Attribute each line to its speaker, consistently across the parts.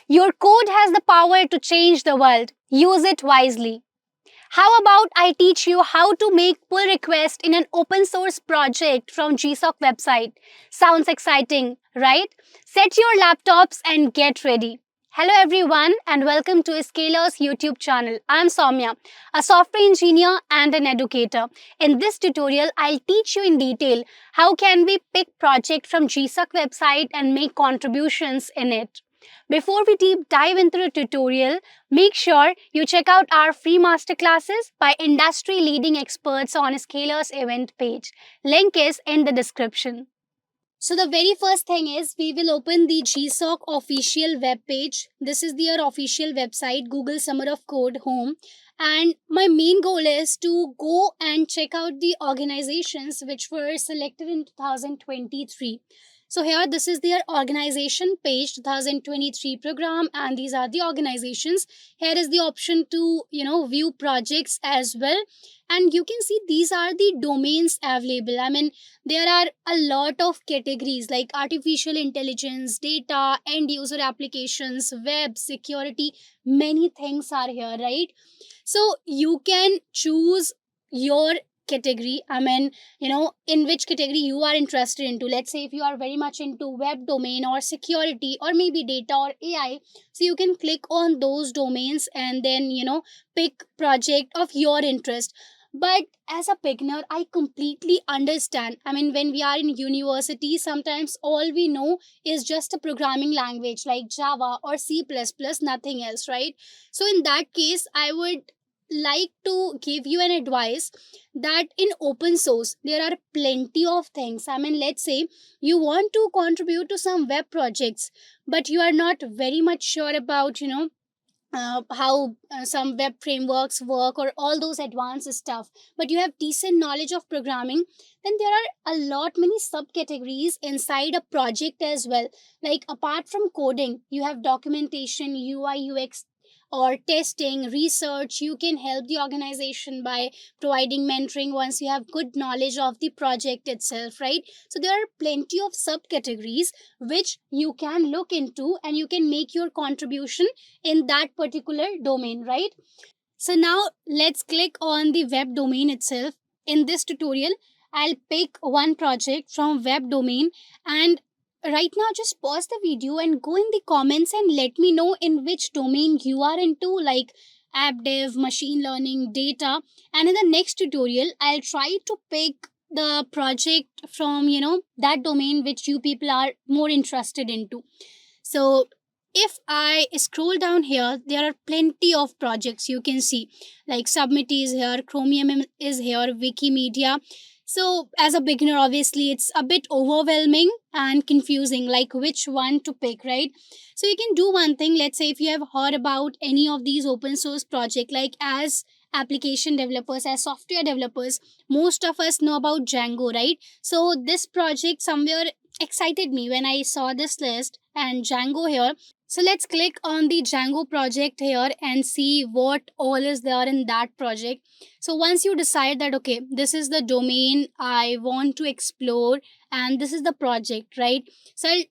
Speaker 1: Your code has the power to change the world. Use it wisely. How about I teach you how to make pull request in an open source project from GSoC website? Sounds exciting, right? Set your laptops and get ready. Hello everyone and welcome to Scalar's YouTube channel. I'm Soumya, a software engineer and an educator. In this tutorial, I'll teach you in detail how can we pick project from GSoC website and make contributions in it. Before we deep dive into the tutorial, make sure you check out our free masterclasses by industry leading experts on Scalar's event page. Link is in the description. So the very first thing is we will open the GSoC official web page. This is their official website, Google Summer of Code home. And my main goal is to go and check out the organizations which were selected in 2023. So here this is their organization page 2023 program and these are the organizations. Here is the option to view projects as well, and you can see these are the domains available. I mean, there are a lot of categories like artificial intelligence, data, end user applications, web, security, many things are here, right? So you can choose your category. I mean, in which category you are interested into. Let's say if you are very much into web domain or security or maybe data or AI, so you can click on those domains and then pick project of your interest. But as a beginner, I completely understand. I mean, when we are in university, sometimes all we know is just a programming language like Java or C++, nothing else, right? So in that case, I would like to give you an advice that in open source there are plenty of things. I mean, let's say you want to contribute to some web projects, but you are not very much sure about how some web frameworks work or all those advanced stuff, but you have decent knowledge of programming, then there are a lot many subcategories inside a project as well. Like apart from coding, you have documentation, UI UX, or testing, research. You can help the organization by providing mentoring once you have good knowledge of the project itself, right? So there are plenty of subcategories which you can look into and you can make your contribution in that particular domain, right? So now let's click on the web domain itself. In this tutorial, I'll pick one project from web domain, and right now just pause the video and go in the comments and let me know in which domain you are into, like app dev, machine learning, data. And in the next tutorial, I'll try to pick the project from that domain which you people are more interested into. So if I scroll down here, there are plenty of projects you can see, like Submit is here, Chromium is here, Wikimedia. So as a beginner, obviously it's a bit overwhelming and confusing, like which one to pick, right? So you can do one thing. Let's say if you have heard about any of these open source project, like as application developers, as software developers, most of us know about Django, right? So this project somewhere excited me when I saw this list and Django here. So let's click on the Django project here and see what all is there in that project. So once you decide that, okay, this is the domain I want to explore and this is the project, right? So I'll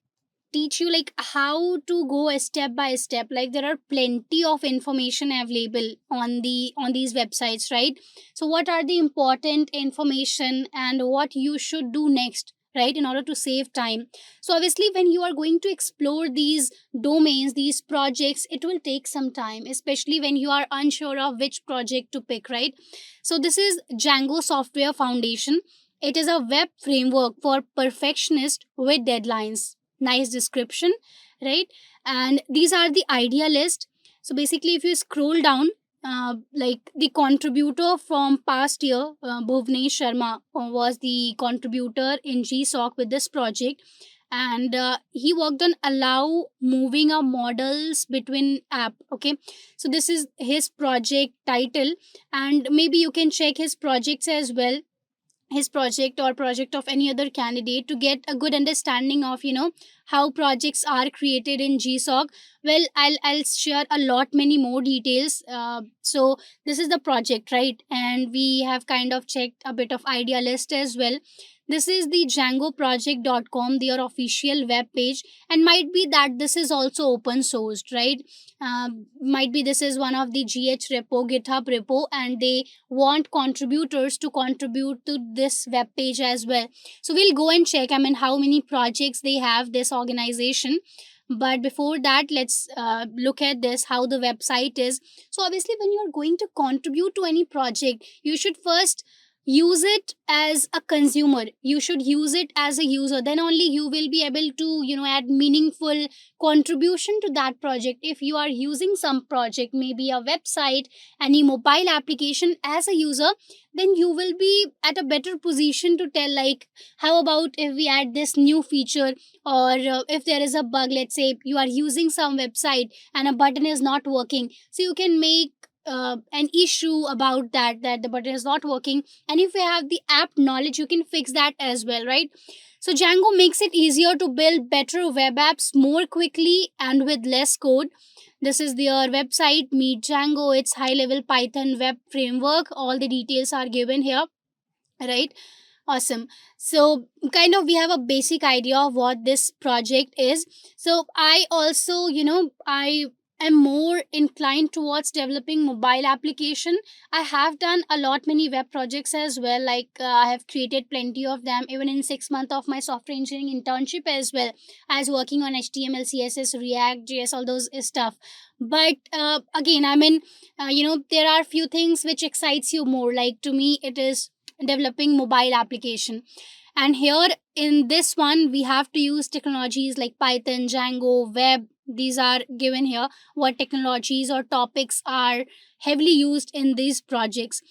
Speaker 1: teach you like how to go a step by step. Like there are plenty of information available on these websites, right? So what are the important information and what you should do next, right, in order to save time. So obviously when you are going to explore these domains, these projects, it will take some time, especially when you are unsure of which project to pick, right? So this is Django Software Foundation. It is a web framework for perfectionists with deadlines. Nice description, right? And these are the idea list. So basically if you scroll down, like the contributor from past year, Bhuvnesh Sharma was the contributor in GSoC with this project, and he worked on allow moving our models between app. Okay, so this is his project title, and maybe you can check his projects as well, his project or project of any other candidate, to get a good understanding of how projects are created in GSoC. Well, I'll share a lot many more details. So this is the project, right? And we have kind of checked a bit of idea list as well. This is the djangoproject.com, their official web page, and might be that this is also open sourced, right? Might be this is one of the GitHub repo, and they want contributors to contribute to this web page as well. So we'll go and check, I mean, how many projects they have, this organization. But before that, let's look at this, how the website is. So obviously, when you're going to contribute to any project, you should first use it as a consumer, you should use it as a user, then only you will be able to, add meaningful contribution to that project. If you are using some project, maybe a website, any mobile application, as a user, then you will be at a better position to tell, like, how about if we add this new feature, or if there is a bug, let's say you are using some website and a button is not working, so you can make an issue about that the button is not working, and if you have the app knowledge, you can fix that as well, right? So Django makes it easier to build better web apps more quickly and with less code. This is their website, Meet Django. It's high level Python web framework. All the details are given here, right? Awesome. So, kind of, we have a basic idea of what this project is. So, I also, I am more inclined towards developing mobile application. I have done a lot many web projects as well. Like I have created plenty of them. Even in 6 months of my software engineering internship as well, I was working on HTML, CSS, React, JS, all those stuff. But again, I mean, there are few things which excites you more. Like to me, it is developing mobile application, and here in this one we have to use technologies like Python, Django, web. These are given here, what technologies or topics are heavily used in these projects.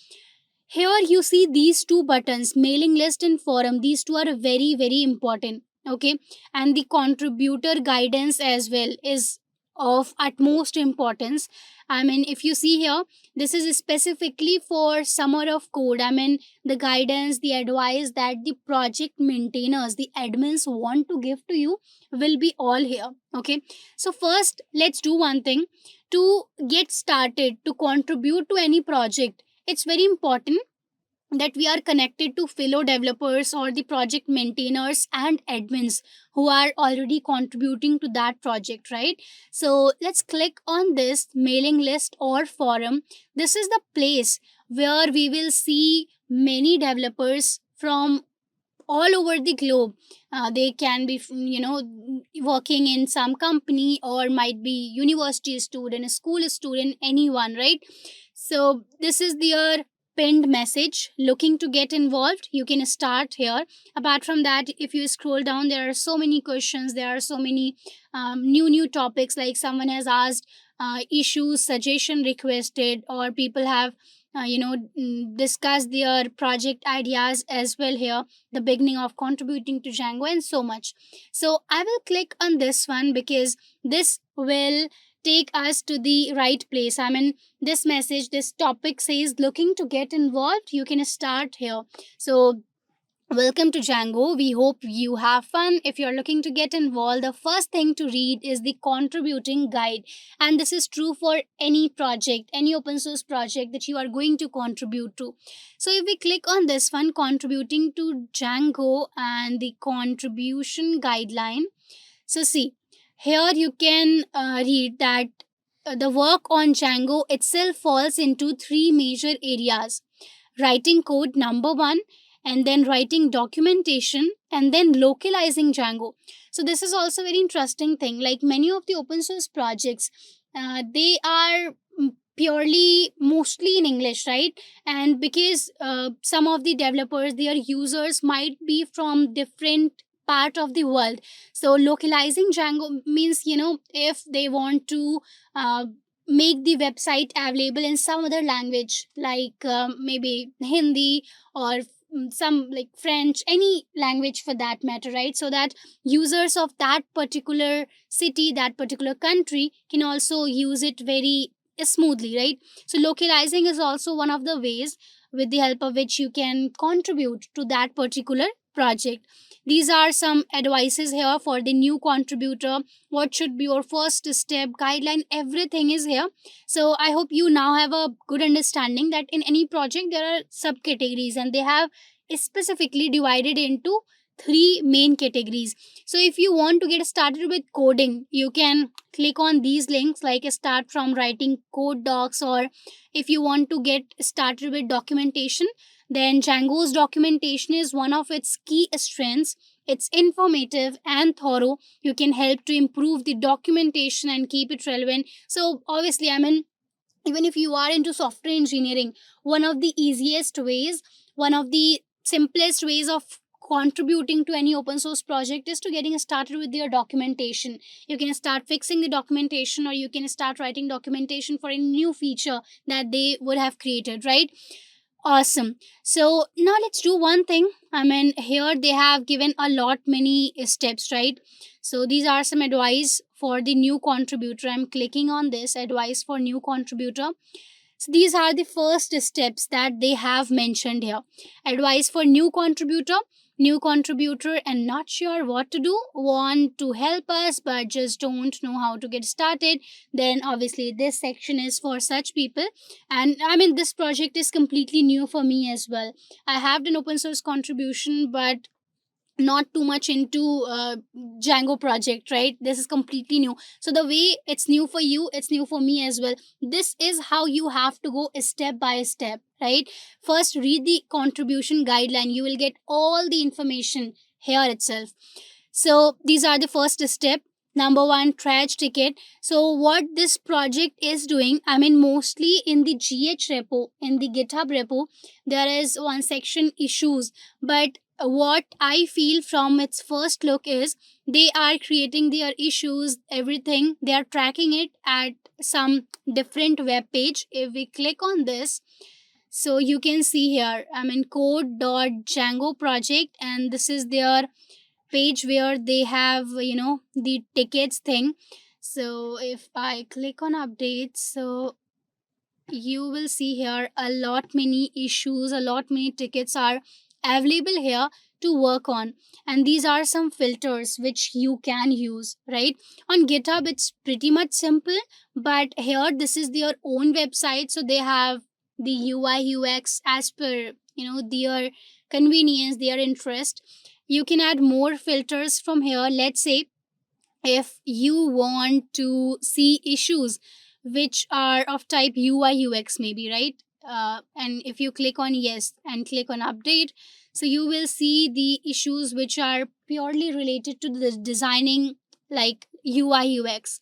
Speaker 1: Here you see these two buttons, mailing list and forum. These two are very, very important. Okay. And the contributor guidance as well is of utmost importance. I mean, if you see here, this is specifically for summer of code. I mean, the guidance, the advice that the project maintainers, the admins want to give to you will be all here. Okay. So first, let's do one thing to get started to contribute to any project. It's very important that we are connected to fellow developers or the project maintainers and admins who are already contributing to that project, right? So let's click on this mailing list or forum. This is the place where we will see many developers from all over the globe. They can be, working in some company, or might be university student, school student, anyone, right? So this is their pinned message. Looking to get involved, you can start here. Apart from that, if you scroll down, there are so many questions, there are so many new topics, like someone has asked issues, suggestion requested, or people have discuss their project ideas as well here, the beginning of contributing to Django, and so much. So I will click on this one because this will take us to the right place. I mean, this message, this topic says looking to get involved, you can start here. So welcome to Django. We hope you have fun. If you're looking to get involved, the first thing to read is the contributing guide. And this is true for any project, any open source project that you are going to contribute to. So if we click on this one, contributing to Django, and the contribution guideline. So see, here you can read that the work on Django itself falls into three major areas: writing code, number one, and then writing documentation, and then localizing Django. So this is also very interesting thing. Like many of the open source projects, they are purely mostly in English, right? And because some of the developers, their users might be from different part of the world, so localizing Django means, if they want to make the website available in some other language, like maybe Hindi, or some like French, any language for that matter, right? So that users of that particular city, that particular country, can also use it very smoothly, right? So localizing is also one of the ways with the help of which you can contribute to that particular project. These are some advices here for the new contributor. What should be your first step, guideline, everything is here. So I hope you now have a good understanding that in any project there are subcategories, and they have specifically divided into three main categories. So if you want to get started with coding, you can click on these links, like start from writing code docs, or if you want to get started with documentation, then Django's documentation is one of its key strengths. It's informative and thorough. You can help to improve the documentation and keep it relevant. So obviously, I mean, even if you are into software engineering, one of the easiest ways, one of the simplest ways of contributing to any open source project is to getting started with your documentation. You can start fixing the documentation, or you can start writing documentation for a new feature that they would have created, right? Awesome. So now let's do one thing. I mean, here they have given a lot many steps, right? So these are some advice for the new contributor. I'm clicking on this advice for new contributor. So these are the first steps that they have mentioned here. Advice for new contributor and not sure what to do, want to help us but just don't know how to get started. Then obviously this section is for such people. And I mean, this project is completely new for me as well. I have an open source contribution, but not too much into Django project, right? This is completely new. So the way it's new for you, it's new for me as well. This is how you have to go step by step, right? First, read the contribution guideline. You will get all the information here itself. So these are the first step. Number one, trash ticket. So what this project is doing, I mean, mostly in the repo, in the GitHub repo, there is one section issues. But what I feel from its first look is they are creating their issues, everything. They are tracking it at some different web page. If we click on this, so you can see here, I mean, code.django project, and this is their page where they have, the tickets thing. So if I click on updates, so you will see here a lot many issues, a lot many tickets are available here to work on. And these are some filters which you can use, right? On GitHub it's pretty much simple, but here this is their own website, so they have the UI UX as per, their convenience, their interest. You can add more filters from here. Let's say if you want to see issues which are of type UI UX, maybe, right? And if you click on yes and click on update, so you will see the issues which are purely related to the designing, like UI UX.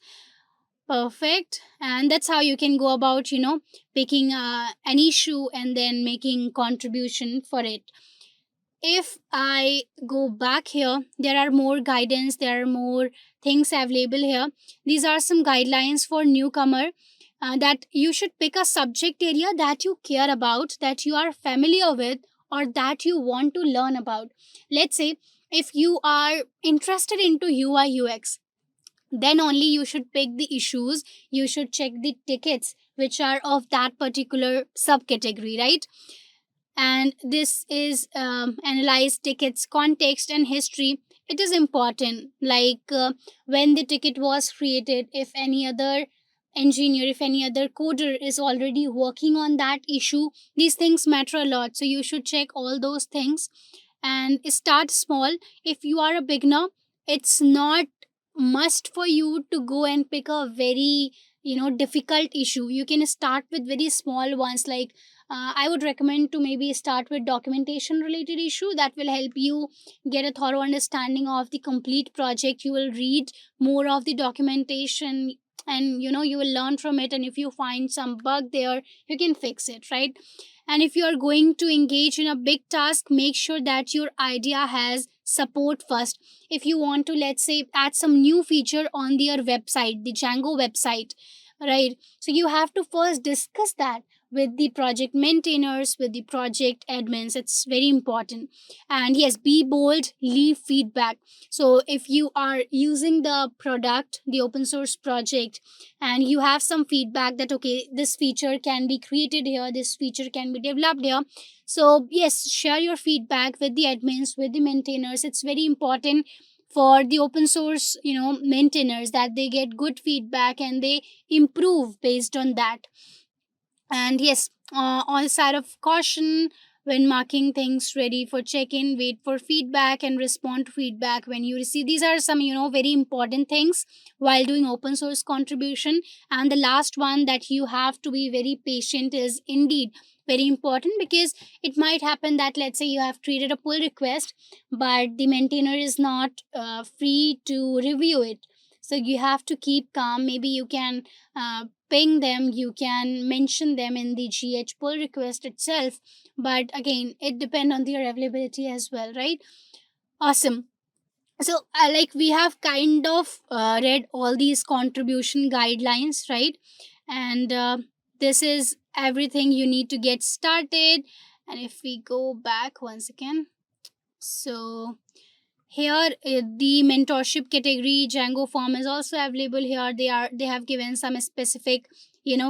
Speaker 1: Perfect. And that's how you can go about, picking an issue and then making contribution for it. If I go back here, there are more guidance, there are more things available here. These are some guidelines for newcomer, that you should pick a subject area that you care about, that you are familiar with, or that you want to learn about. Let's say if you are interested into UI UX, then only you should pick the issues, you should check the tickets which are of that particular subcategory, right? And this is analyze tickets context and history. It is important, like when the ticket was created, if any other engineer, if any other coder is already working on that issue, these things matter a lot, so you should check all those things. And start small. If you are a beginner, it's not must for you to go and pick a very, difficult issue. You can start with very small ones, like I would recommend to maybe start with documentation related issue. That will help you get a thorough understanding of the complete project. You will read more of the documentation, and you will learn from it, and if you find some bug there, you can fix it, right? And if you are going to engage in a big task, make sure that your idea has support first. If you want to, let's say, add some new feature on their website, the Django website, right? So you have to first discuss that with the project maintainers, with the project admins. It's very important. And yes, be bold, leave feedback. So if you are using the product, the open source project, and you have some feedback that okay, this feature can be created here, this feature can be developed here, so yes, share your feedback with the admins, with the maintainers. It's very important for the open source, maintainers, that they get good feedback and they improve based on that. And yes, on the side of caution, when marking things ready for check-in, wait for feedback and respond to feedback when you receive. These are some, very important things while doing open source contribution. And the last one, that you have to be very patient, is indeed very important, because it might happen that, let's say, you have created a pull request, but the maintainer is not free to review it. So you have to keep calm. Maybe you can ping them, you can mention them in the GH pull request itself, but again, it depends on their availability as well, right? Awesome. So like, we have kind of read all these contribution guidelines, right? And this is everything you need to get started. And if we go back once again, so here, the mentorship category Django form is also available here. They have given some specific,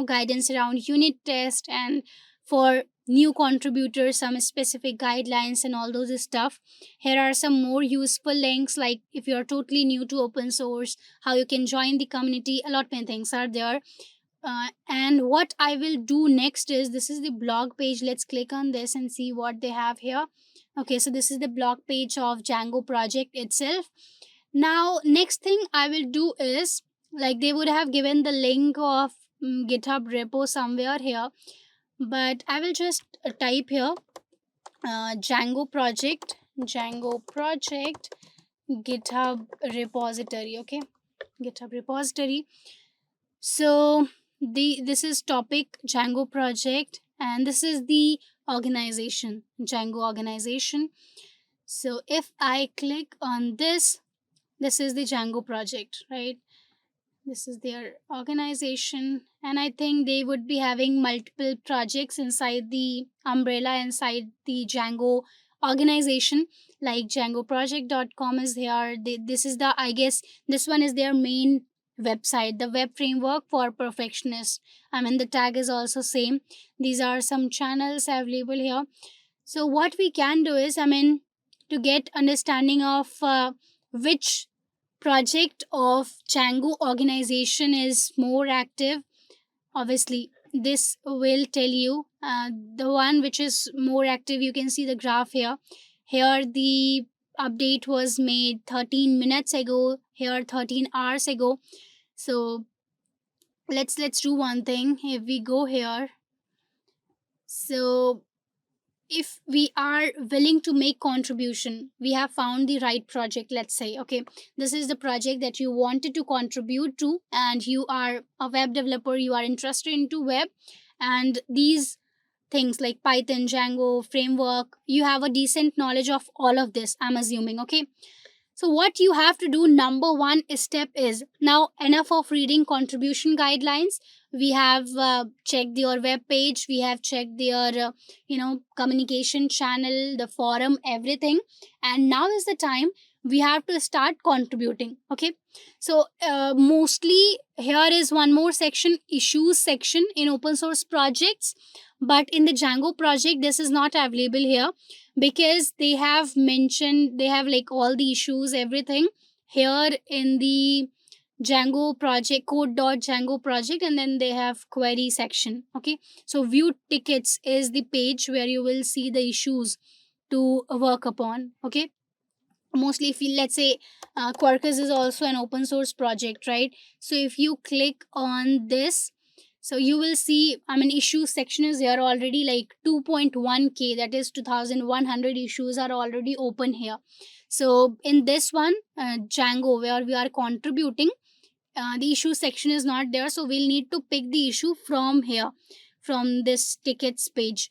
Speaker 1: guidance around unit test, and for new contributors some specific guidelines and all those stuff. Here are some more useful links, like if you're totally new to open source, how you can join the community. A lot many things are there. And what I will do next is, this is the blog page. Let's click on this and see what they have here. Okay, so this is the blog page of Django project itself. Now, next thing I will do is, like, they would have given the link of GitHub repo somewhere here, but I will just type here Django project GitHub repository. Okay, GitHub repository. So this is topic Django project, and this is the organization, Django organization. So if I click on this is the Django project, right? This is their organization, and I think they would be having multiple projects inside the umbrella, inside the Django organization. Like djangoproject.com is here. This is the, I guess this one is their main website, the web framework for perfectionists. I mean, the tag is also same. These are some channels available here. So what we can do is, I mean, to get understanding of which project of Django organization is more active, obviously this will tell you the one which is more active. You can see the graph here. Here the update was made 13 minutes ago, here 13 hours ago. So let's do one thing. If we go here, so if we are willing to make contribution, we have found the right project. Let's say, okay, this is the project that you wanted to contribute to, and you are a web developer, you are interested into web, and these things like Python, Django framework, you have a decent knowledge of all of this, I'm assuming. Okay, so what you have to do, number one step is, now enough of reading contribution guidelines. We have checked their web page, we have checked their communication channel, the forum, everything, and now is the time we have to start contributing. Okay, so mostly here is one more section, issues section in open source projects, but in the Django project this is not available here, because they have mentioned, they have like all the issues, everything here in the Django project, code.django project, and then they have query section. Okay, so view tickets is the page where you will see the issues to work upon. Okay, mostly if you, let's say, Quarkus is also an open source project, right? So if you click on this, so you will see, I mean, issue section is here already, like 2.1k, that is 2100 issues are already open here. So in this one, Django, where we are contributing, the issue section is not there, so we'll need to pick the issue from here, from this tickets page.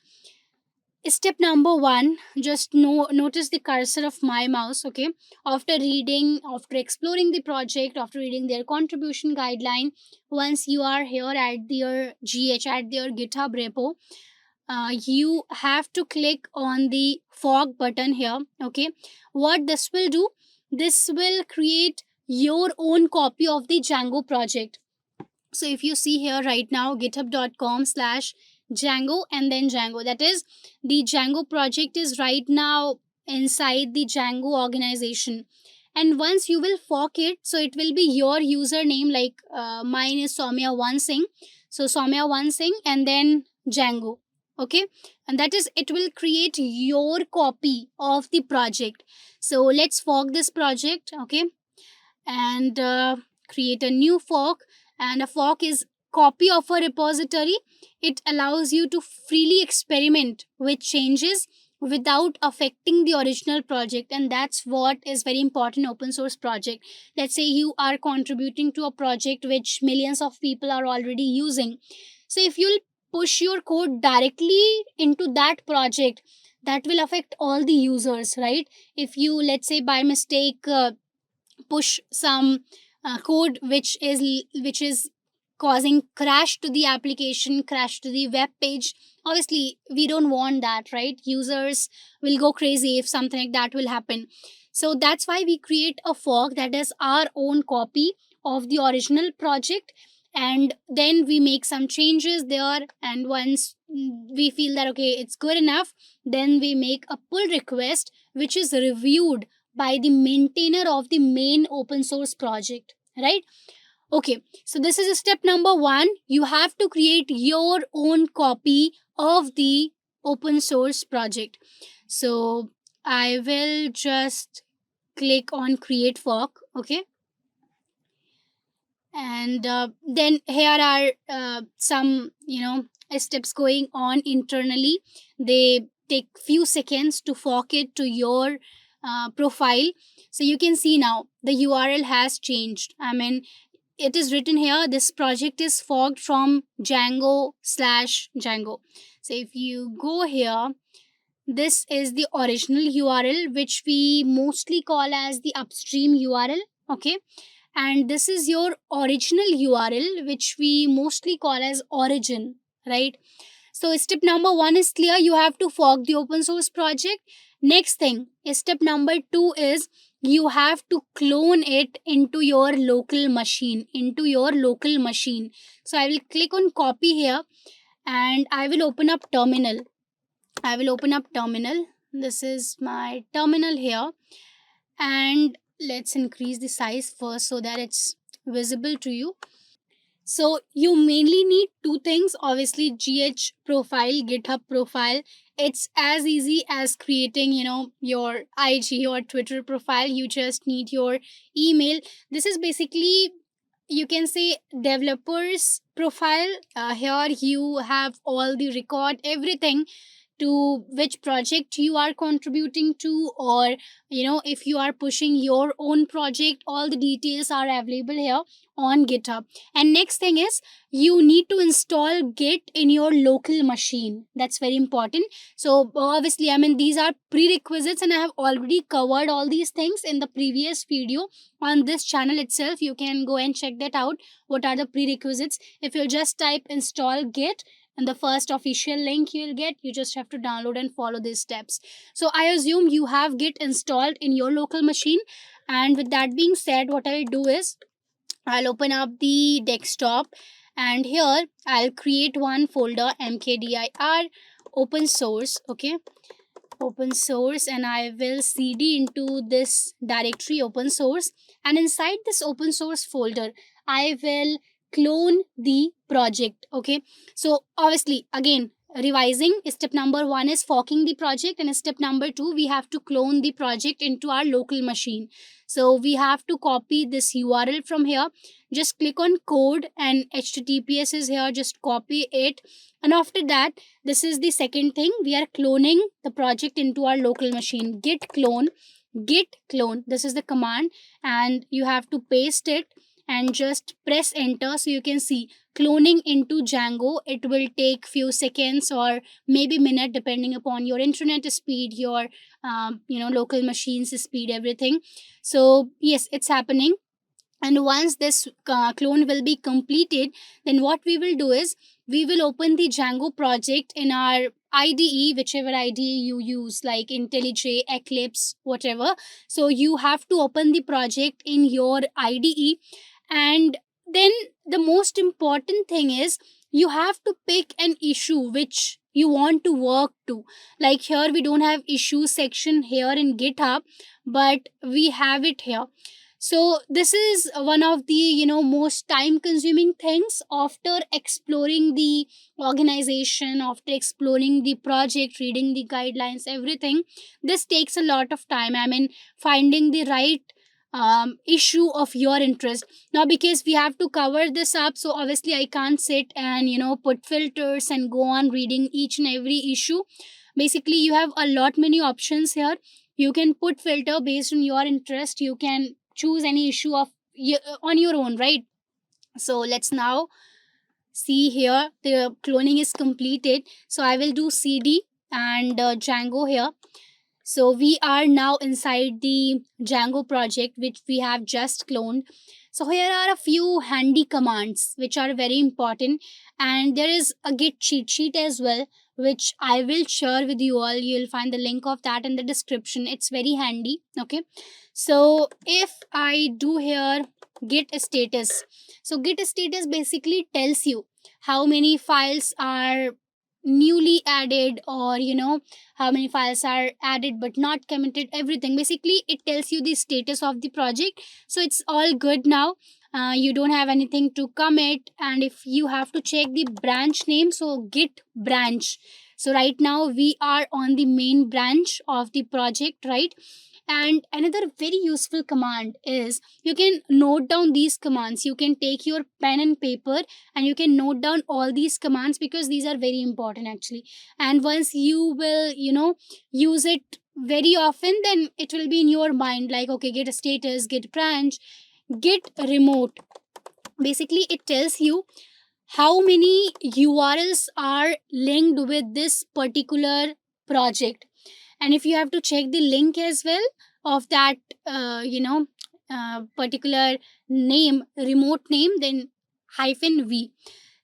Speaker 1: Step number one, just notice the cursor of my mouse. Okay, after exploring the project, after reading their contribution guideline, once you are here at their at their GitHub repo, you have to click on the fork button here. Okay, what this will do, this will create your own copy of the Django project. So if you see here right now, github.com/Django and then Django, that is, the Django project is right now inside the Django organization. And once you will fork it, so it will be your username, like mine is Soumya One Singh. So Soumya One Singh and then Django. Okay, and that is, it will create your copy of the project. So let's fork this project. Okay, and create a new fork. And a fork is copy of a repository. It allows you to freely experiment with changes without affecting the original project, and that's what is very important in open source project. Let's say you are contributing to a project which millions of people are already using. So if you'll push your code directly into that project, that will affect all the users, right? If you, let's say, by mistake push some code which is causing crash to the application, crash to the web page, obviously we don't want that, right? Users will go crazy if something like that will happen. So that's why we create a fork that is our own copy of the original project, and then we make some changes there. And once we feel that okay, it's good enough, then we make a pull request which is reviewed by the maintainer of the main open source project, right? Okay, so this is step number 1. You have to create your own copy of the open source project. So I will just click on create fork. Okay, and then here are some steps going on internally. They take few seconds to fork it to your profile. So you can see now the URL has changed. I mean, it is written here, this project is forked from Django/Django. So if you go here, this is the original URL which we mostly call as the upstream URL. Okay, and this is your original URL which we mostly call as origin, right? So step number 1 is clear, you have to fork the open source project. Next thing is step number 2 is you have to clone it into your local machine. So I will click on copy here, and I will open up terminal. This is my terminal here, and let's increase the size first so that it's visible to you. So you mainly need two things, obviously GH profile, GitHub profile. It's as easy as creating, your IG or Twitter profile. You just need your email. This is basically, you can say, developers profile. Here you have all the record, everything, to which project you are contributing to, or if you are pushing your own project, all the details are available here on GitHub. And next thing is you need to install Git in your local machine. That's very important. So obviously, I mean, these are prerequisites, and I have already covered all these things in the previous video on this channel itself. You can go and check that out, what are the prerequisites. If you just type install Git, and the first official link you'll get, you just have to download and follow these steps. So I assume you have Git installed in your local machine. And with that being said, what I'll do is I'll open up the desktop, and here I'll create one folder, mkdir open source. Okay, open source, and I will cd into this directory open source, and inside this open source folder I will clone the project. Okay, so obviously, again, revising, step number 1 is forking the project, and step number 2, we have to clone the project into our local machine. So we have to copy this URL from here. Just click on code, and https is here, just copy it. And after that, this is the second thing, we are cloning the project into our local machine. Git clone, this is the command, and you have to paste it and just press enter. So you can see cloning into Django, it will take few seconds or maybe minute, depending upon your internet speed, your local machine's speed, everything. So yes, it's happening. And once this clone will be completed, then what we will do is we will open the Django project in our IDE, whichever IDE you use, like IntelliJ, Eclipse, whatever. So you have to open the project in your IDE. And then the most important thing is you have to pick an issue which you want to work to. Like here we don't have issue section here in GitHub, but we have it here. So this is one of the most time consuming things. After exploring the organization, after exploring the project, reading the guidelines, everything, this takes a lot of time. I mean, finding the right issue of your interest. Now, because we have to cover this up, so obviously I can't sit and put filters and go on reading each and every issue. Basically, you have a lot many options here. You can put filter based on your interest. You can choose any issue on your own, right? So let's now see here. The cloning is completed, so I will do cd and Django here. So we are now inside the Django project which we have just cloned. So here are a few handy commands which are very important, and there is a Git cheat sheet as well, which I will share with you all. You'll find the link of that in the description. It's very handy. Okay. So if I do here Git status, so Git status basically tells you how many files are newly added, or how many files are added but not committed, everything. Basically it tells you the status of the project. So it's all good now. You don't have anything to commit. And if you have to check the branch name, so git branch. So right now we are on the main branch of the project, right? And another very useful command is, you can note down these commands. You can take your pen and paper and you can note down all these commands, because these are very important actually. And once you will use it very often, then it will be in your mind, like, okay, get a status, get branch, get remote. Basically it tells you how many urls are linked with this particular project. And if you have to check the link as well of that particular name, remote name, then -v.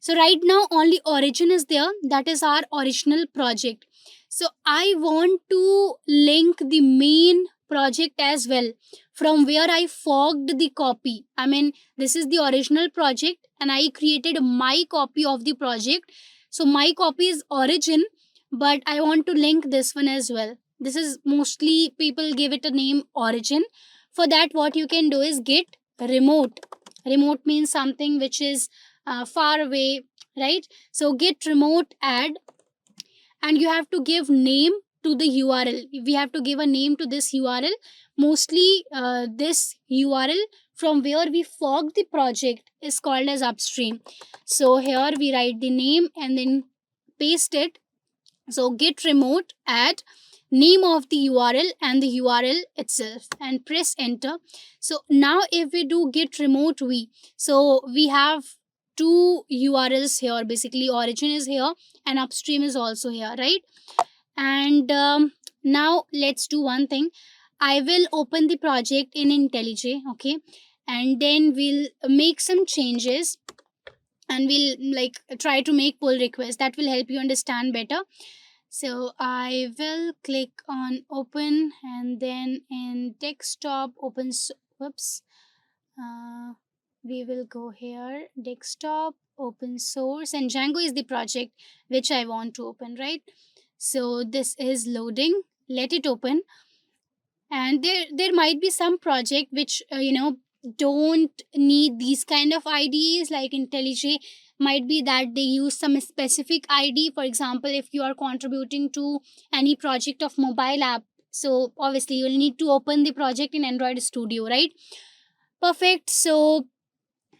Speaker 1: So right now only origin is there, that is our original project. So I want to link the main project as well, from where I forked the copy. I mean, this is the original project and I created my copy of the project. So my copy is origin, but I want to link this one as well. This is mostly people give it a name origin. For that, what you can do is get remote. Remote means something which is far away, right? So get remote add, and you have to give name to the url. We have to give a name to this url. Mostly this url from where we fork the project is called as upstream. So here we write the name and then paste it. So get remote add name of the url and the url itself, and press enter. So now if we do get remote v, so we have two urls here. Basically origin is here and upstream is also here, right? And now let's do one thing. I will open the project in IntelliJ, okay? And then we'll make some changes, and we'll like try to make pull requests. That will help you understand better. So I will click on open, and then in desktop whoops. Uh, we will go here, desktop, open source, and Django is the project which I want to open, right? So this is loading. Let it open. And there might be some project which don't need these kind of IDs. Like IntelliJ might be that they use some specific ID. For example, if you are contributing to any project of mobile app, so obviously you'll need to open the project in Android Studio, right? Perfect. So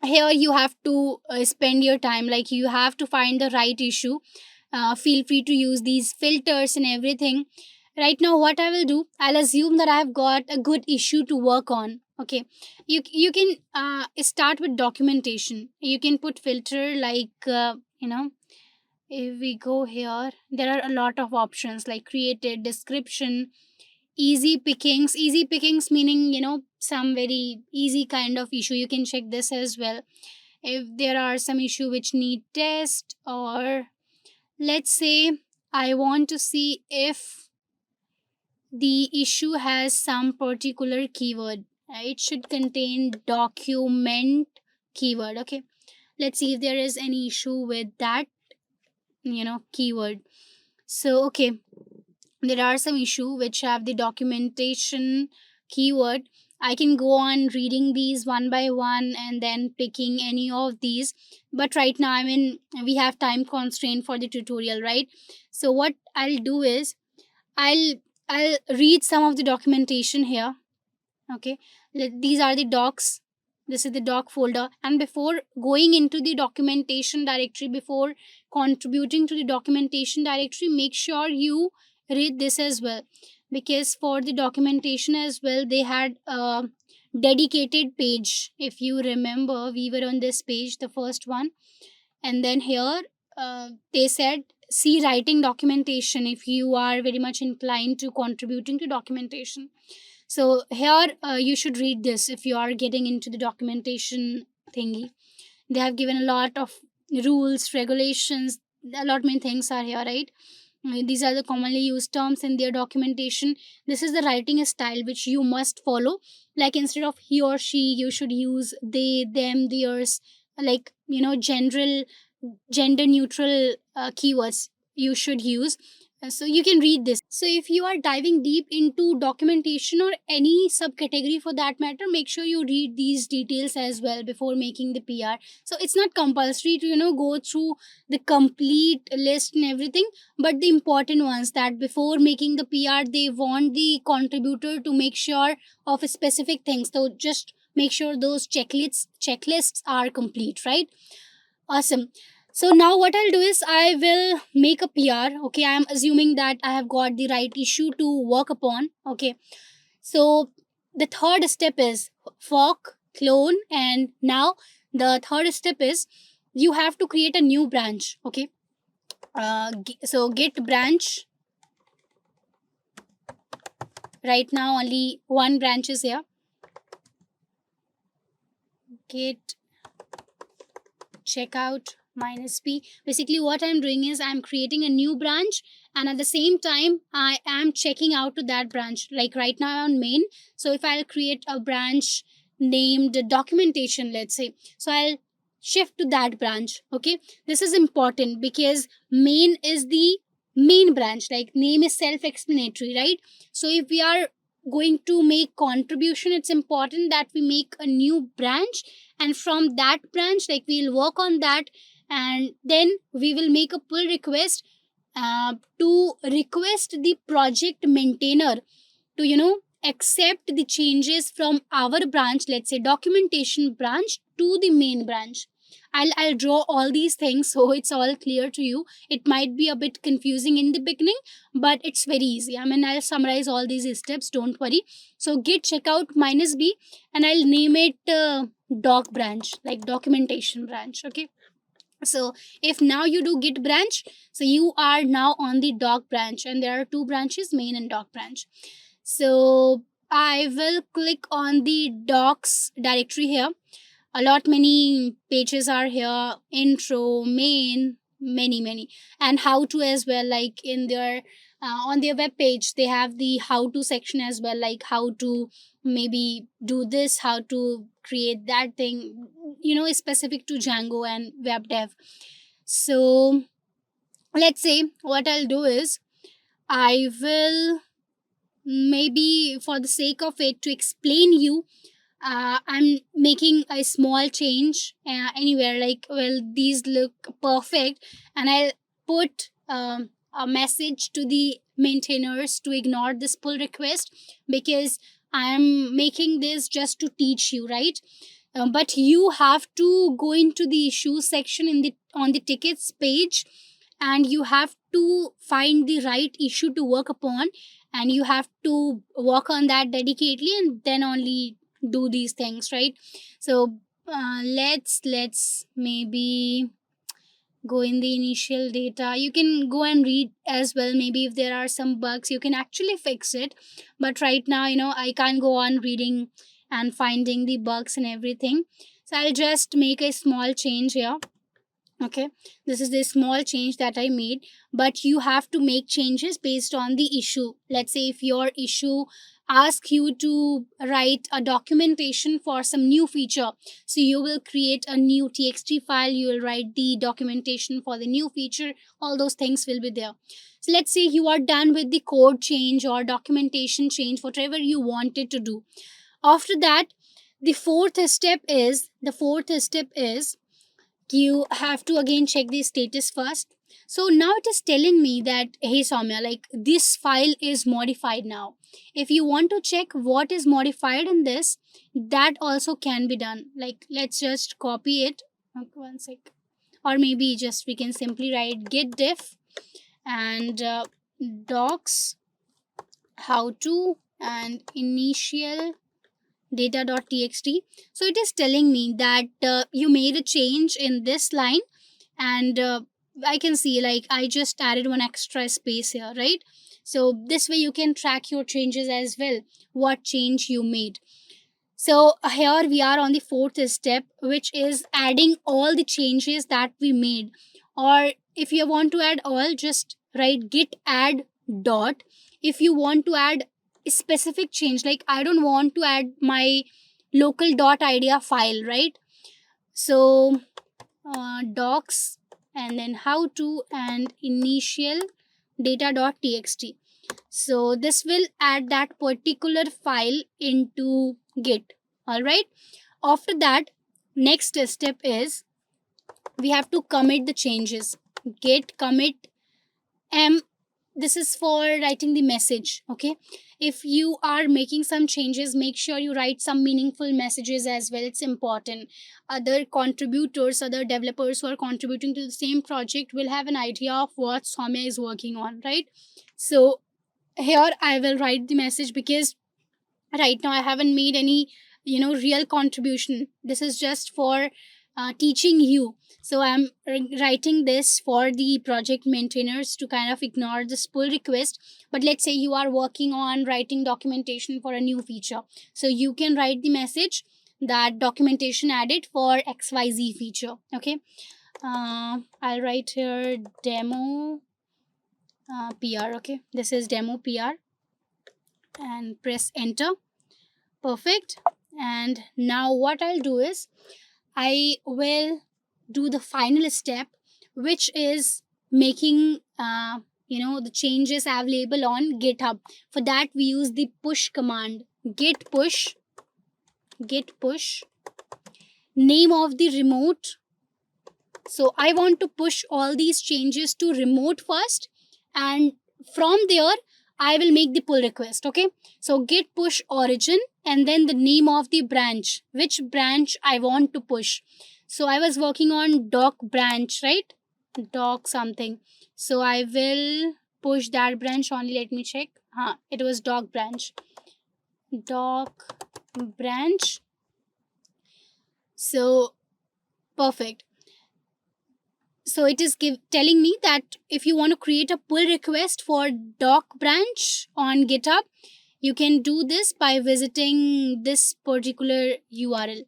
Speaker 1: here you have to spend your time, like you have to find the right issue. Feel free to use these filters and everything. Right now what I will do, I'll assume that I've got a good issue to work on. Okay, you can start with documentation. You can put filter like if we go here, there are a lot of options like created, description, easy pickings meaning some very easy kind of issue. You can check this as well. If there are some issue which need test, or let's say I want to see if the issue has some particular keyword. It should contain document keyword. Okay, let's see if there is any issue with that keyword. So okay, there are some issue which have the documentation keyword. I can go on reading these one by one and then picking any of these. But right now, I mean, we have time constraint for the tutorial, right? So what I'll do is I'll I'll read some of the documentation here. Okay, these are the docs. This is the doc folder, and before going into the documentation directory, before contributing to the documentation directory, make sure you read this as well, because for the documentation as well they had a dedicated page. If you remember, we were on this page, the first one, and then here they said see writing documentation if you are very much inclined to contributing to documentation. So here you should read this if you are getting into the documentation thingy. They have given a lot of rules, regulations, a lot many things are here, right? These are the commonly used terms in their documentation. This is the writing style which you must follow. Like instead of he or she, you should use they, them, theirs, like general, gender neutral keywords you should use. So you can read this. So if you are diving deep into documentation or any subcategory for that matter, make sure you read these details as well before making the PR. So it's not compulsory to go through the complete list and everything, but the important ones, that before making the PR they want the contributor to make sure of specific things. So just make sure those checklists are complete, right? Awesome. So now what I'll do is I will make a PR. Okay, I am assuming that I have got the right issue to work upon. Okay. So the third step is fork, clone, and now the third step is you have to create a new branch. Okay. So git branch. Right now only one branch is here. Git checkout -p. Basically what I'm doing is I'm creating a new branch, and at the same time I am checking out to that branch. Like right now I'm on main, so if I'll create a branch named documentation, let's say, so I'll shift to that branch. Okay, this is important because main is the main branch, like name is self-explanatory, right? So if we are going to make contribution, it's important that we make a new branch, and from that branch, like, we'll work on that, and then we will make a pull request to request the project maintainer to accept the changes from our branch, let's say documentation branch, to the main branch. I'll draw all these things so it's all clear to you. It might be a bit confusing in the beginning, but it's very easy. I mean, I'll summarize all these steps, don't worry. So git checkout -b, and I'll name it doc branch, like documentation branch. Okay, so if now you do git branch, so you are now on the doc branch, and there are two branches, main and doc branch. So I will click on the docs directory here. A lot many pages are here: intro, main, many, and how to as well. Like in their on their web page they have the how to section as well, like how to maybe do this, how to create that thing, specific to Django and web dev. So let's say what I'll do is I will, maybe for the sake of it, to explain you, I'm making a small change anywhere, like, well, these look perfect, and I'll put a message to the maintainers to ignore this pull request, because I'm making this just to teach you, right? But you have to go into the issues section in the on the tickets page, and you have to find the right issue to work upon, and you have to work on that dedicatedly, and then only do these things, right? So let's maybe go in the initial data. You can go and read as well, maybe if there are some bugs you can actually fix it, but right now I can't go on reading and finding the bugs and everything. So I'll just make a small change here. Okay, this is the small change that I made, but you have to make changes based on the issue. Let's say if your issue asks you to write a documentation for some new feature, so you will create a new txt file, you will write the documentation for the new feature, all those things will be there. So let's say you are done with the code change or documentation change, whatever you wanted to do. After that, the fourth step is you have to again check the status first. So now it is telling me that, hey Soumya, like this file is modified now. If you want to check what is modified in this, that also can be done. Like let's just copy it. Okay, one sec. Or maybe just we can simply write git diff and docs how to and initial data.txt. So it is telling me that you made a change in this line, and I can see like I just added one extra space here, right? So this way you can track your changes as well, what change you made. So here we are on the fourth step, which is adding all the changes that we made. Or if you want to add all, just write git add dot. If you want to add a specific change, like I don't want to add my local dot idea file, right? So docs and then how to and initial data.txt. So this will add that particular file into git. All right, after that, next step is we have to commit the changes. Git commit m. This is for writing the message. Okay, if you are making some changes, make sure you write some meaningful messages as well. It's important. Other contributors, other developers who are contributing to the same project will have an idea of what Soumya is working on, right? So here I will write the message, because right now I haven't made any real contribution. This is just for teaching you. So I'm writing this for the project maintainers to kind of ignore this pull request. But let's say you are working on writing documentation for a new feature, so you can write the message that documentation added for XYZ feature. Okay, I'll write here demo PR. Okay, this is demo PR and press enter. Perfect. And now what I'll do is I will do the final step, which is making the changes available on GitHub. For that we use the push command. Git push name of the remote. So I want to push all these changes to remote first, and from there I will make the pull request. Okay, so git push origin and then the name of the branch, which branch I want to push. So I was working on doc branch, right? Doc something. So I will push that branch only. Let me check. It was doc branch. Doc branch. So perfect. So it is telling me that if you want to create a pull request for doc branch on GitHub, you can do this by visiting this particular URL.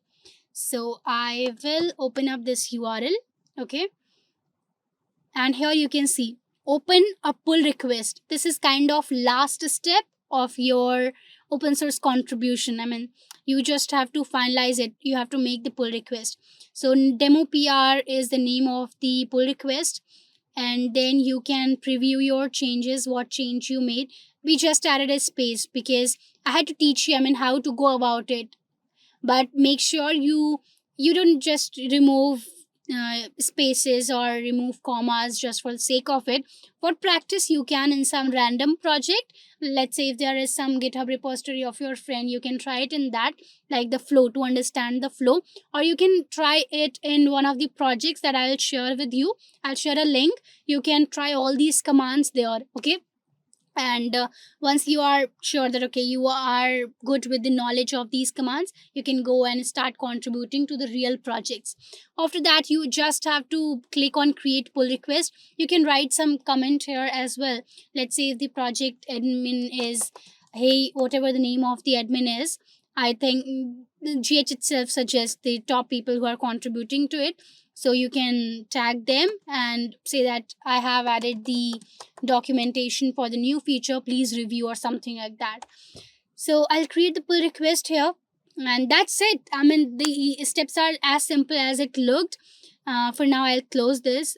Speaker 1: So I will open up this URL. Okay, and here you can see open a pull request. This is kind of last step of your open source contribution. I mean, you just have to finalize it. You have to make the pull request. So demo PR is the name of the pull request, and then you can preview your changes, what change you made. We just added a space because I had to teach you, I mean, how to go about it. But make sure you don't just remove spaces or remove commas just for the sake of it. For practice, you can in some random project. Let's say if there is some GitHub repository of your friend, you can try it in that, like the flow, to understand the flow. Or you can try it in one of the projects that I'll share with you. I'll share a link. You can try all these commands there. Okay, and once you are sure that okay, you are good with the knowledge of these commands, you can go and start contributing to the real projects. After that, you just have to click on create pull request. You can write some comment here as well. Let's say if the project admin is, hey, whatever the name of the admin is, I think GH itself suggests the top people who are contributing to it. So you can tag them and say that I have added the documentation for the new feature, please review, or something like that. So I'll create the pull request here, and that's it. I mean, the steps are as simple as it looked. For now, I'll close this.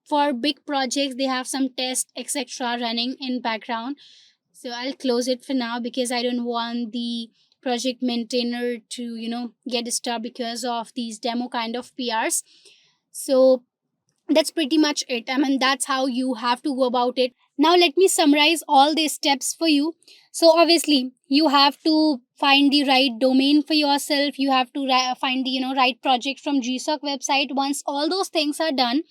Speaker 1: For big projects, they have some tests etc running in background, so I'll close it for now because I don't want the project maintainer to, get stuck because of these demo kind of PRs. So that's pretty much it. I mean, that's how you have to go about it. Now let me summarize all these steps for you. So obviously you have to find the right domain for yourself. You have to find the right project from GSoC website. Once all those things are done,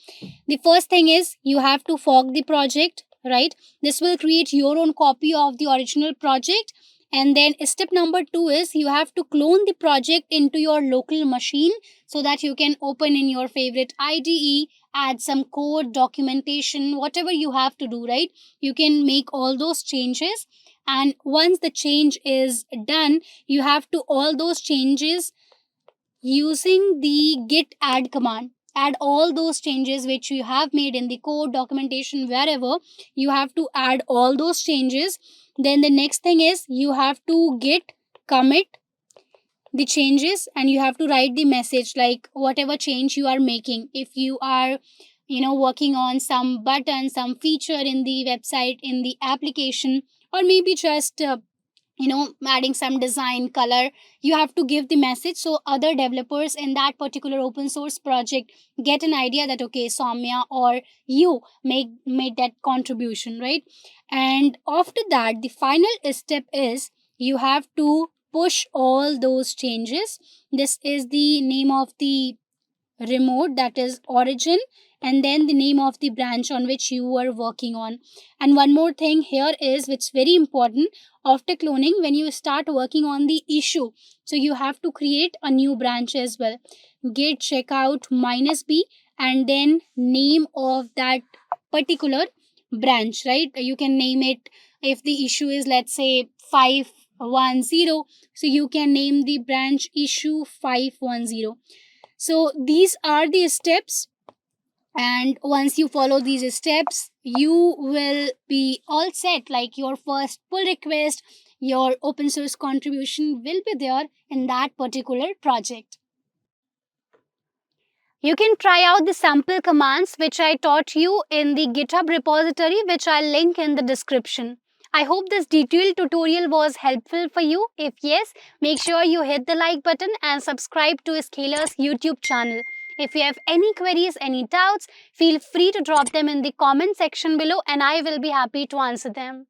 Speaker 1: the first thing is you have to fork the project, right? This will create your own copy of the original project. And then step number 2 is you have to clone the project into your local machine so that you can open in your favorite IDE, add some code, documentation, whatever you have to do, right? You can make all those changes. And once the change is done, you have to all those changes using the git add command. Add all those changes which you have made in the code, documentation, wherever. You have to add all those changes. Then the next thing is you have to git commit the changes, and you have to write the message like whatever change you are making. If you are working on some button, some feature in the website, in the application, or maybe just adding some design color, you have to give the message so other developers in that particular open source project get an idea that okay, Soumya or you made that contribution, right? And after that, the final step is you have to push all those changes. This is the name of the remote, that is origin, and then the name of the branch on which you are working on. And one more thing here is which is very important. After cloning, when you start working on the issue, so you have to create a new branch as well. Git checkout -b, and then name of that particular branch, right? You can name it. If the issue is, let's say, 510, so you can name the branch issue 510. So these are the steps, and once you follow these steps, you will be all set. Like your first pull request, your open source contribution will be there in that particular project. You can try out the sample commands which I taught you in the GitHub repository, which I'll link in the description. I hope this detailed tutorial was helpful for you. If yes, make sure you hit the like button and subscribe to Scalar's YouTube channel. If you have any queries, any doubts, feel free to drop them in the comment section below and I will be happy to answer them.